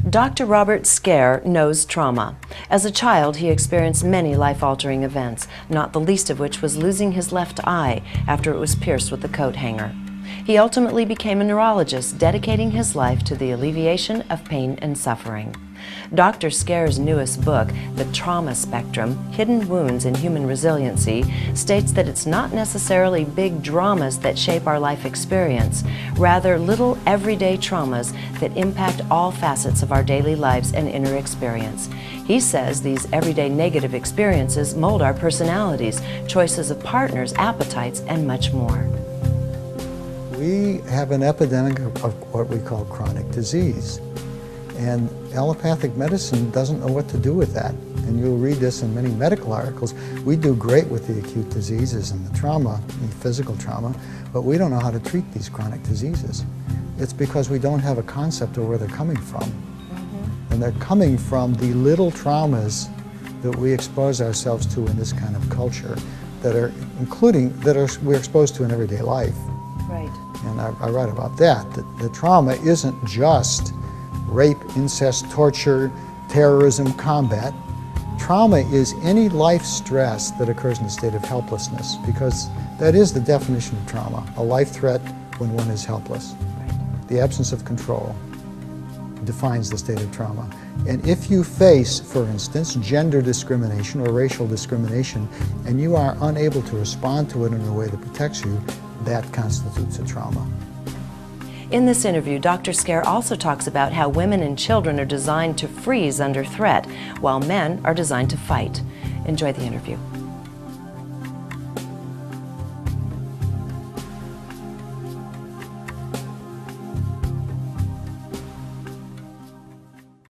Dr. Robert Scaer knows trauma. As a child, he experienced many life-altering events, not the least of which was losing his left eye after it was pierced with a coat hanger. He ultimately became a neurologist, dedicating his life to the alleviation of pain and suffering. Dr. Scaer's newest book, The Trauma Spectrum: Hidden Wounds in Human Resiliency, states that it's not necessarily big dramas that shape our life experience, rather little everyday traumas that impact all facets of our daily lives and inner experience. He says these everyday negative experiences mold our personalities, choices of partners, appetites, and much more. We have an epidemic of what we call chronic disease. And allopathic medicine doesn't know what to do with that. And you'll read this in many medical articles. We do great with the acute diseases and the trauma, the physical trauma, but we don't know how to treat these chronic diseases. It's because we don't have a concept of where they're coming from. And they're coming from the little traumas that we expose ourselves to in this kind of culture, that are we're exposed to in everyday life. Right. And I write about that the trauma isn't just rape, incest, torture, terrorism, combat. Trauma is any life stress that occurs in a state of helplessness, because that is the definition of trauma, a life threat when one is helpless. Right. The absence of control defines the state of trauma. And if you face, for instance, gender discrimination or racial discrimination, and you are unable to respond to it in a way that protects you, that constitutes a trauma. In this interview, Dr. Scaer also talks about how women and children are designed to freeze under threat, while men are designed to fight. Enjoy the interview.